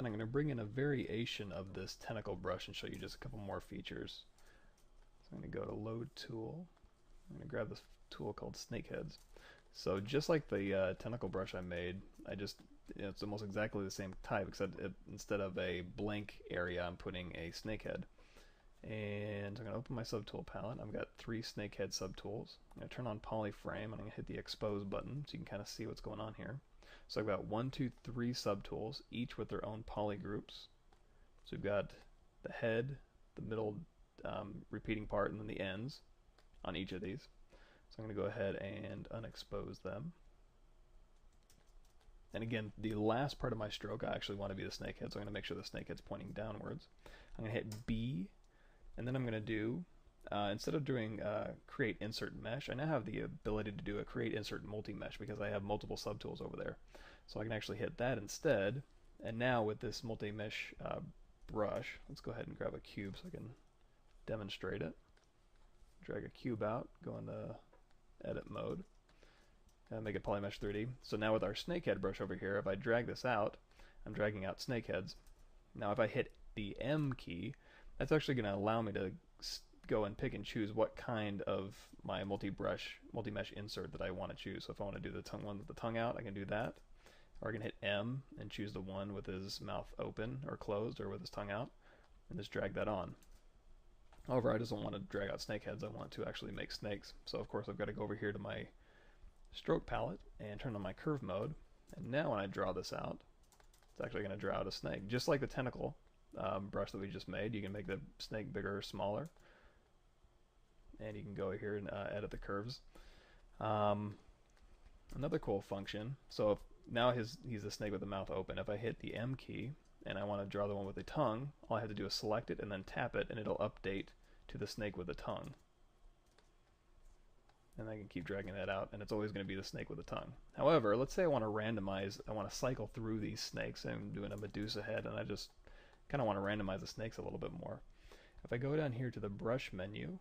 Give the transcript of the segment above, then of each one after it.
And I'm going to bring in a variation of this tentacle brush and show you just a couple more features. So I'm going to go to Load Tool. I'm going to grab this tool called Snakeheads. So just like the tentacle brush I made, it's almost exactly the same type, except instead of a blank area, I'm putting a snakehead. And I'm going to open my subtool palette. I've got 3 snakehead subtools. I'm going to turn on polyframe, and I'm going to hit the expose button so you can kind of see what's going on here. So I've got 1, 2, 3 subtools, each with their own polygroups. So we've got the head, the middle repeating part, and then the ends on each of these. So I'm going to go ahead and unexpose them. And again, the last part of my stroke, I actually want to be the snakehead, so I'm going to make sure the snakehead's pointing downwards. I'm going to hit B, and then I'm going to do, instead of doing create insert mesh, I now have the ability to do a create insert multi-mesh because I have multiple subtools over there. So I can actually hit that instead, and now with this multi-mesh brush, let's go ahead and grab a cube so I can demonstrate it. Drag a cube out, go into edit mode, and make it polymesh 3D. So now with our snakehead brush over here, if I drag this out, I'm dragging out snakeheads. Now if I hit the M key, that's actually going to allow me to go and pick and choose what kind of my multi-mesh insert that I want to choose. So if I want to do the tongue one with the tongue out, I can do that. Or I can hit M and choose the one with his mouth open or closed or with his tongue out, and just drag that on. However, I just don't want to drag out snakeheads, I want to actually make snakes. So of course I've got to go over here to my stroke palette and turn on my curve mode. And now when I draw this out, it's actually going to draw out a snake. Just like the tentacle brush that we just made, you can make the snake bigger or smaller. And you can go here and edit the curves. Another cool function, so if now he's a snake with the mouth open. If I hit the M key and I want to draw the one with the tongue, all I have to do is select it and then tap it, and it'll update to the snake with the tongue. And I can keep dragging that out, and it's always going to be the snake with the tongue. However, let's say I want to randomize, I want to cycle through these snakes. I'm doing a Medusa head, and I just kind of want to randomize the snakes a little bit more. If I go down here to the brush menu,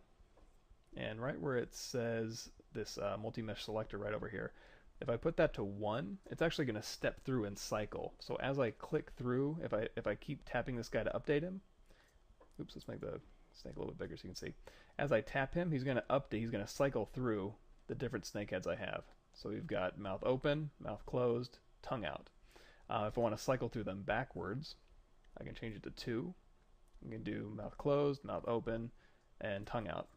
and right where it says this multi-mesh selector right over here, if I put that to 1, it's actually going to step through and cycle. So as I click through, if I keep tapping this guy to update him, oops, let's make the snake a little bit bigger so you can see. As I tap him, he's going to update, he's going to cycle through the different snakeheads I have. So we've got mouth open, mouth closed, tongue out. If I want to cycle through them backwards, I can change it to 2. I can do mouth closed, mouth open, and tongue out.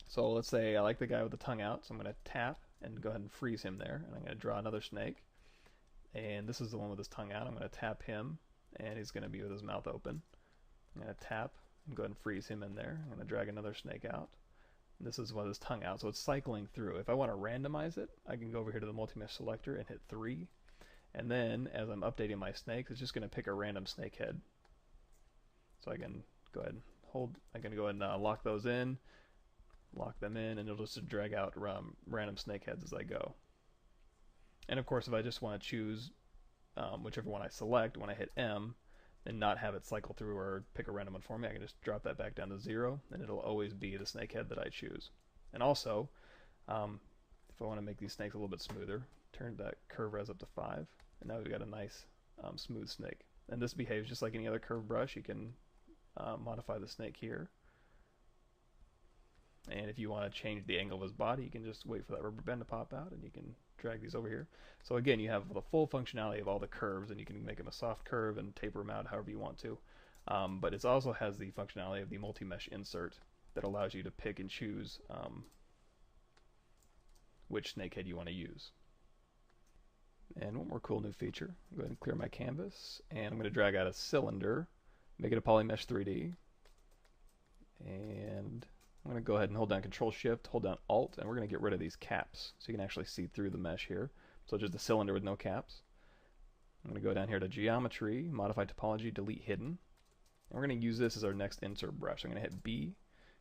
So let's say I like the guy with the tongue out, so I'm going to tap and go ahead and freeze him there, and I'm going to draw another snake. And this is the one with his tongue out. I'm going to tap him, and he's going to be with his mouth open. I'm going to tap and go ahead and freeze him in there. I'm going to drag another snake out. And this is with his tongue out, so it's cycling through. If I want to randomize it, I can go over here to the multi-mesh selector and hit 3. And then, as I'm updating my snakes, it's just going to pick a random snake head. So I can go ahead and I can go ahead and lock those in, lock them in, and it'll just drag out random snake heads as I go. And of course, if I just want to choose whichever one I select when I hit M, and not have it cycle through or pick a random one for me, I can just drop that back down to 0, and it'll always be the snake head that I choose. And also, if I want to make these snakes a little bit smoother, turn that curve res up to 5, and now we've got a nice smooth snake. And this behaves just like any other curve brush. You can modify the snake here. And if you want to change the angle of his body, you can just wait for that rubber band to pop out, and you can drag these over here. So again, you have the full functionality of all the curves, and you can make them a soft curve and taper them out however you want to. But it also has the functionality of the multi-mesh insert that allows you to pick and choose which snakehead you want to use. And one more cool new feature. I'll go ahead and clear my canvas, and I'm going to drag out a cylinder, make it a polymesh 3D, and I'm going to go ahead and hold down Control Shift, hold down Alt, and we're going to get rid of these caps so you can actually see through the mesh here. So just a cylinder with no caps. I'm going to go down here to Geometry, Modify Topology, Delete Hidden. And we're going to use this as our next insert brush. I'm going to hit B,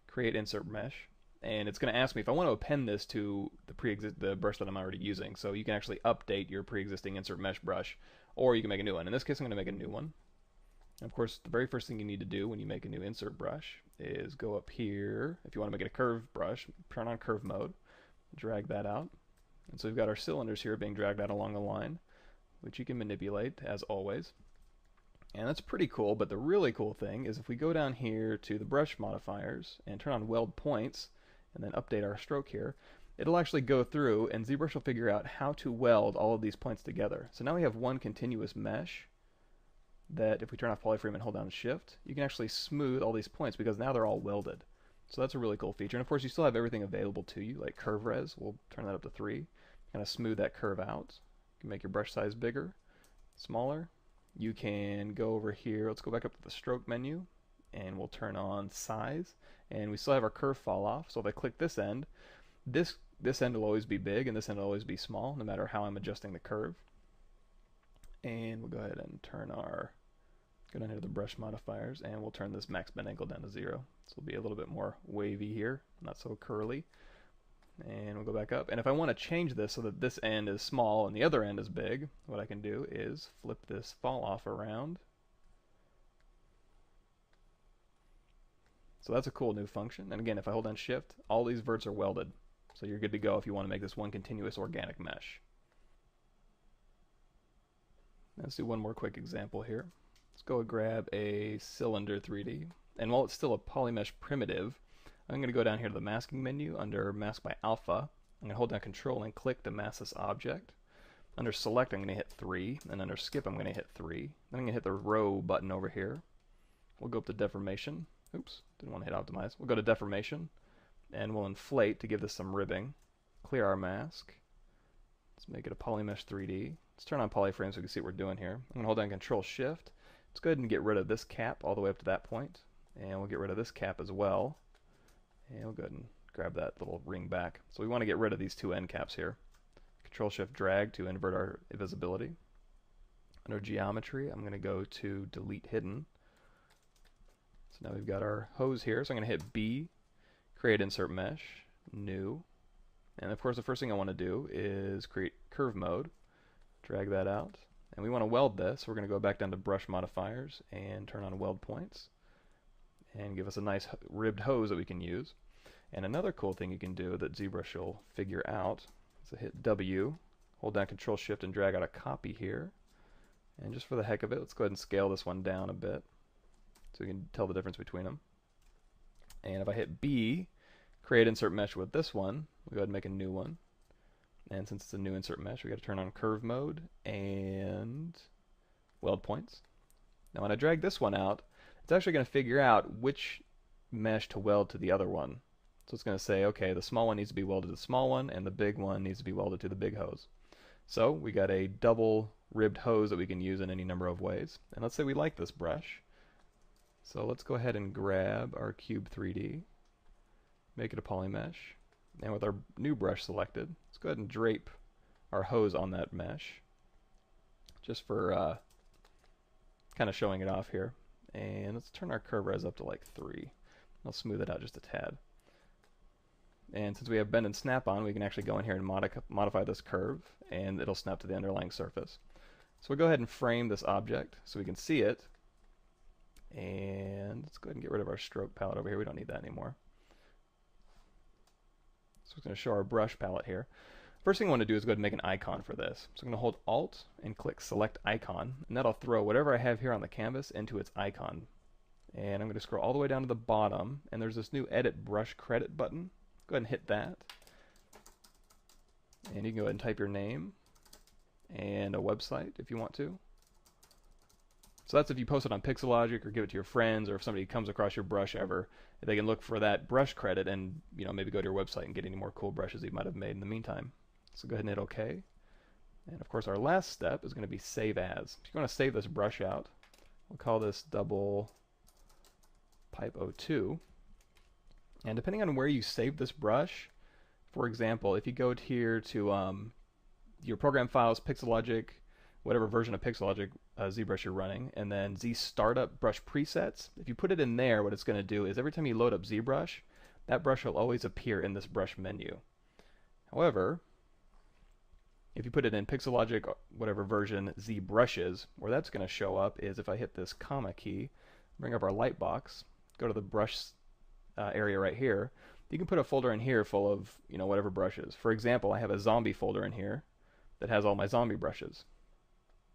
Create Insert Mesh, and it's going to ask me if I want to append this to the brush that I'm already using. So you can actually update your pre-existing insert mesh brush, or you can make a new one. In this case, I'm going to make a new one. And of course, the very first thing you need to do when you make a new insert brush is go up here. If you want to make it a curved brush, turn on curve mode, drag that out. And so we've got our cylinders here being dragged out along the line, which you can manipulate as always. And that's pretty cool, but the really cool thing is if we go down here to the brush modifiers and turn on weld points and then update our stroke here, it'll actually go through and ZBrush will figure out how to weld all of these points together. So now we have one continuous mesh that if we turn off polyframe and hold down shift, you can actually smooth all these points because now they're all welded. So that's a really cool feature. And of course you still have everything available to you, like curve res. We'll turn that up to 3. Kind of smooth that curve out. You can make your brush size bigger, smaller. You can go over here, let's go back up to the stroke menu, and we'll turn on size, and we still have our curve fall off. So if I click this end will always be big, and this end will always be small, no matter how I'm adjusting the curve. And we'll go ahead and go down here to the brush modifiers, and we'll turn this max bend angle down to 0. So it'll be a little bit more wavy here, not so curly. And we'll go back up. And if I want to change this so that this end is small and the other end is big, what I can do is flip this fall off around. So that's a cool new function. And again, if I hold down shift, all these verts are welded. So you're good to go if you want to make this one continuous organic mesh. Let's do one more quick example here. Let's go and grab a cylinder 3D. And while it's still a polymesh primitive, I'm going to go down here to the masking menu under Mask by Alpha. I'm going to hold down Control and click to mask this object. Under Select, I'm going to hit 3, and under Skip, I'm going to hit 3. Then I'm going to hit the Row button over here. We'll go up to Deformation. Oops, didn't want to hit Optimize. We'll go to Deformation, and we'll inflate to give this some ribbing. Clear our mask. Let's make it a Polymesh 3D. Let's turn on Polyframe so we can see what we're doing here. I'm going to hold down Control Shift. Let's go ahead and get rid of this cap all the way up to that point. And we'll get rid of this cap as well. And we'll go ahead and grab that little ring back. So we want to get rid of these two end caps here. Control Shift Drag to invert our visibility. Under Geometry, I'm going to go to Delete Hidden. So now we've got our hose here. So I'm going to hit B, Create Insert Mesh, New. And of course the first thing I want to do is create curve mode. Drag that out. And we want to weld this. So we're going to go back down to Brush Modifiers and turn on Weld Points. And give us a nice ribbed hose that we can use. And another cool thing you can do that ZBrush will figure out is to hit W, hold down Control Shift and drag out a copy here. And just for the heck of it, let's go ahead and scale this one down a bit so we can tell the difference between them. And if I hit B, create insert mesh with this one, we'll go ahead and make a new one. And since it's a new insert mesh, we got to turn on curve mode and weld points. Now when I drag this one out, it's actually going to figure out which mesh to weld to the other one. So it's going to say, okay, the small one needs to be welded to the small one, and the big one needs to be welded to the big hose. So we got a double ribbed hose that we can use in any number of ways. And let's say we like this brush. So let's go ahead and grab our Cube 3D, make it a polymesh, and with our new brush selected, let's go ahead and drape our hose on that mesh, just for kind of showing it off here. And let's turn our curve res up to like 3. I'll smooth it out just a tad. And since we have bend and snap on, we can actually go in here and modify this curve, and it'll snap to the underlying surface. So we'll go ahead and frame this object so we can see it. And let's go ahead and get rid of our stroke palette over here. We don't need that anymore. So it's going to show our brush palette here. First thing I want to do is go ahead and make an icon for this. So I'm going to hold Alt and click Select Icon, and that'll throw whatever I have here on the canvas into its icon. And I'm going to scroll all the way down to the bottom, and there's this new Edit Brush Credit button. Go ahead and hit that. And you can go ahead and type your name and a website if you want to. So that's if you post it on Pixelogic or give it to your friends, or if somebody comes across your brush ever, they can look for that brush credit and maybe go to your website and get any more cool brushes you might have made in the meantime. So go ahead and hit OK. And of course our last step is going to be Save As. If you want to save this brush out, we'll call this Double Pipe 02. And depending on where you save this brush, for example, if you go here to your program files, Pixelogic, whatever version of Pixelogic ZBrush you're running, and then Z Startup Brush Presets, if you put it in there, what it's going to do is every time you load up ZBrush, that brush will always appear in this brush menu. However, if you put it in Pixelogic, whatever version Z Brushes, where that's going to show up is if I hit this comma key, bring up our light box, go to the brush area right here, you can put a folder in here full of whatever brushes. For example, I have a zombie folder in here that has all my zombie brushes.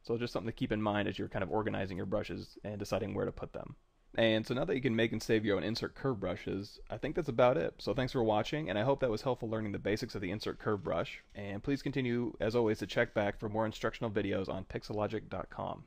So just something to keep in mind as you're kind of organizing your brushes and deciding where to put them. And so now that you can make and save your own insert curve brushes, I think that's about it. So thanks for watching, and I hope that was helpful learning the basics of the insert curve brush. And please continue, as always, to check back for more instructional videos on pixelogic.com.